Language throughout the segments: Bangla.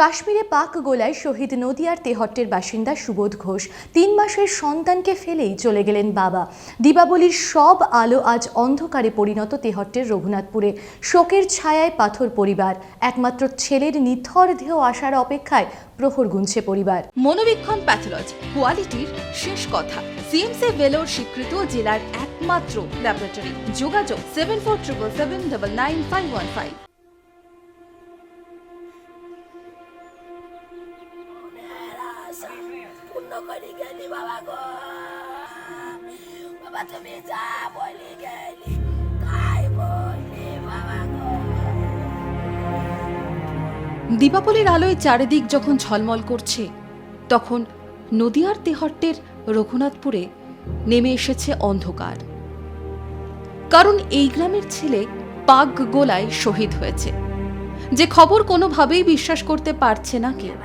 কাশ্মীরে পাক গোলায় শহীদ নদিয়ার তেহট্টের বাসিন্দা সুবোধ ঘোষ ৩ মাসের সন্তানকে ফেলেই চলে গেলেন বাবা। দীপাবলির সব আলো আজ অন্ধকারে পরিণত তেহট্টের রঘুনাথপুরে। শোকের ছায়ায় পাথর পরিবার, একমাত্র ছেলের নিথর দেহ আসার অপেক্ষায় প্রহর গুনছে পরিবার। মনোবীক্ষণ প্যাথোলজি, কোয়ালিটির শেষ কথা। সিএমসি ভেলোর স্বীকৃত জেলার একমাত্র ল্যাবরেটরি। যোগাযোগ 7477799515। দীপাবলির আলোয় চারিদিক যখন ঝলমল করছে, তখন নদিয়ার তেহট্টের রঘুনাথপুরে নেমে এসেছে অন্ধকার। কারণ এই গ্রামের ছেলে পাক গোলায় শহীদ হয়েছে, যে খবর কোনোভাবেই বিশ্বাস করতে পারছে না কেউ।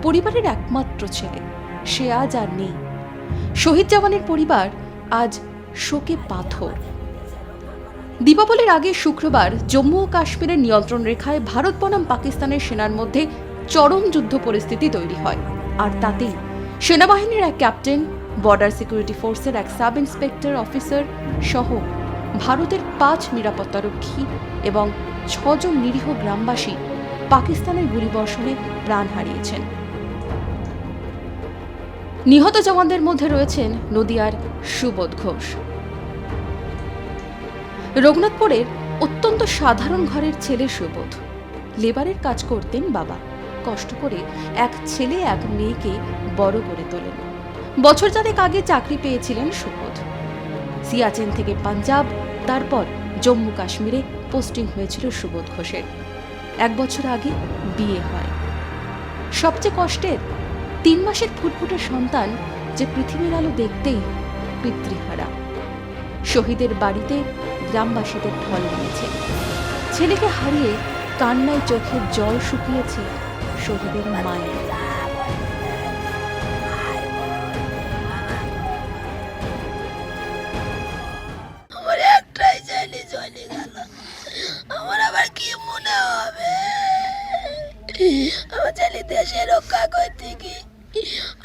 পরিবারের একমাত্র ছেলে, সে আজ আর নেই। শহীদ জওয়ানের পরিবার আজ শোকে পাথর। দীপাবলির আগে শুক্রবার জম্মু ও কাশ্মীরের নিয়ন্ত্রণ রেখায় ভারত বনাম পাকিস্তানের সেনার মধ্যে চরম যুদ্ধ পরিস্থিতি তৈরি হয়। আর তাতেই সেনাবাহিনীর এক ক্যাপ্টেন, বর্ডার সিকিউরিটি ফোর্সের এক সাব ইন্সপেক্টর অফিসার সহ ভারতের ৫ নিরাপত্তারক্ষী এবং ৬ জন নিরীহ গ্রামবাসী পাকিস্তানের গুলিবর্ষণে প্রাণ হারিয়েছেন। নিহত জওয়ানদের মধ্যে রয়েছেন নদিয়ার সুবোধ ঘোষ। রঘুনাথপুরের অত্যন্ত সাধারণ ঘরের ছেলে সুবোধ। লেবারের কাজ করতেন বাবা। কষ্ট করে এক ছেলে এক মেয়েকে বড় করে তোলেন। বছর চারেক আগে চাকরি পেয়েছিলেন সুবোধ। সিয়াচেন থেকে পাঞ্জাব, তারপর জম্মু কাশ্মীরে পোস্টিং হয়েছিল সুবোধ ঘোষের। ১ বছর আগে বিয়ে হয়। সবচেয়ে কষ্টের ৩ মাসের ফুটফুটে সন্তান যে পৃথিবীর আলো দেখতেই পিতৃহারা। শহীদের বাড়িতে গ্রামবাসীদের ঢল নেমেছে। ছেলেকে হারিয়ে কান্নায় চোখের জল শুকিয়েছে শহীদের মায়ের। আমার একটাই ছেলে চলে গেল, আমার আবার কি মনে হবে? আমার ছেলে দেশে রক্ষা করতে কি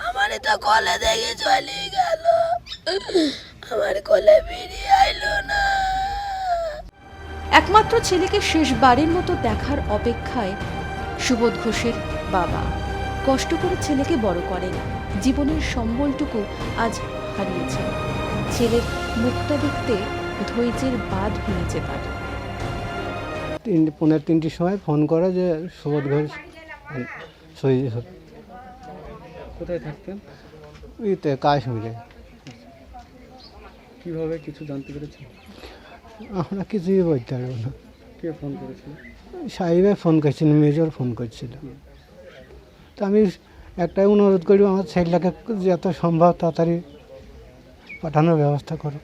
আমার তো কলে দেখে চলে গেল, আমার কোলে ফিরিয়ে আইলো না। একমাত্র ছেলেকে শেষবারের মতো দেখার অপেক্ষায় সুবোধ ঘোষের বাবা। কষ্ট করে ছেলেকে বড় করেন, জীবনের সম্বলটুকু আজ হারিয়েছেন। ছেলের মুখটা দেখতে ধৈর্যের বাঁধ ভেঙেছে তার। 3:30 সময় ফোন করে যে সুবোধ ঘোষ শহীদ। কোথায় থাকতেন? ওইতে কাশ্মীরে। কিভাবে কিছু জানতে পেরেছেন? আমরা কিছুই বলতে পারবো না। কে ফোন করেছিল? সাহেবে ফোন করছিল, মেজর ফোন করছিল। তো আমি একটাই অনুরোধ করি, আমার ছেলেটাকে যত সম্ভব তাড়াতাড়ি পাঠানোর ব্যবস্থা করো।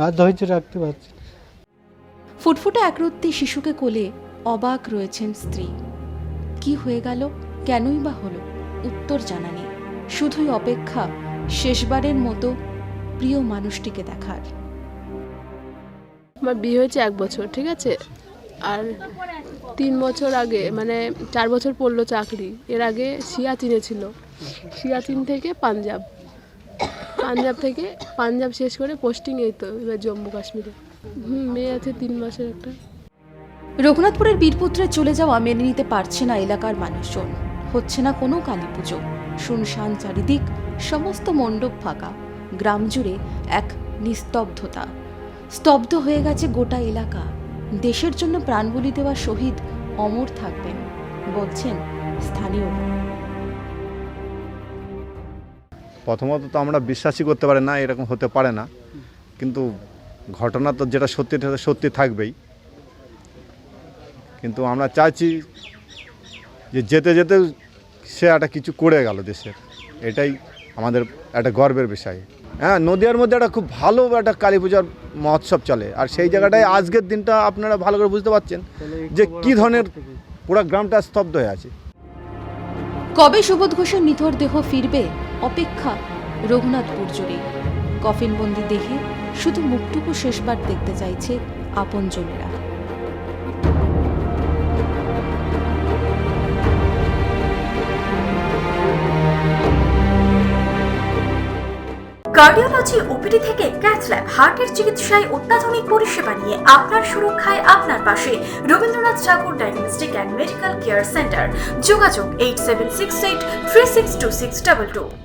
আর ধৈর্য রাখতে পারছি। ফুটফুটে একরত্তি শিশুকে কোলে অবাক রয়েছেন স্ত্রী। কি হয়ে গেল, কেনই বা হলো, উত্তর জানা নেই। শুধুই অপেক্ষা শেষবারের মতো প্রিয় মানুষটিকে দেখার। আমার বিয়ে হয়েছে 1 বছর, ঠিক আছে। আর 3 বছর আগে, মানে 4 বছর পড়লো চাকরি। এর আগে সিয়াচিনে ছিল। সিয়াচিন থেকে পাঞ্জাব থেকে পাঞ্জাব শেষ করে পোস্টিং এই তো এবার জম্মু কাশ্মীরে। মেয়ে আছে 3 মাসের একটা। রঘুনাথপুরের বীরপুত্রে চলে যাওয়া মেনে নিতে পারছে না এলাকার মানুষজন। হচ্ছে না কোনো কালী পুজো। শুনশান চারিদিক, সমস্ত মণ্ডপ ফাঁকা। গ্রাম জুড়ে এক নিস্তব্ধতা। স্তব্ধ হয়ে গেছে গোটা এলাকা। দেশের জন্য প্রাণ বলি দেওয়া শহীদ অমর থাকবেন, বলছেন স্থানীয়। প্রথমত তো আমরা বিশ্বাসই করতে পারি না, এরকম হতে পারে না। কিন্তু ঘটনা তো যেটা সত্যি সত্যি থাকবেই। কিন্তু আমরা চাইছি যে যেতে যেতে সে একটা কিছু করে গেল দেশের, এটাই আমাদের একটা গর্বের বিষয়। হ্যাঁ, নদিয়ার মধ্যে একটা খুব ভালো একটা কালী পূজার মহোৎসব চলে। আর সেই জায়গাটায় আজকের দিনটা আপনারা ভালো করে বুঝতে পারছেন যে কী ধরনের পুরো গ্রামটা স্তব্ধ হয়ে আছে। কবে সুবোধ ঘোষের নিথর দেহ ফিরবে, অপেক্ষা রঘুনাথপুর জুড়ে। কফিনবন্দি দেহে শুধু মুখটুকু শেষবার দেখতে চাইছে আপনজনেরা। কার্ডিওলজি ওপিডি থেকে ক্যাথ ল্যাব, হার্টের চিকিৎসায় অত্যাধুনিক পরিষেবা নিয়ে আপনার সুরক্ষায় আপনার পাশে Rabindranath Thakur diagnostic and medical care centre. যোগাযোগ 8768 362622।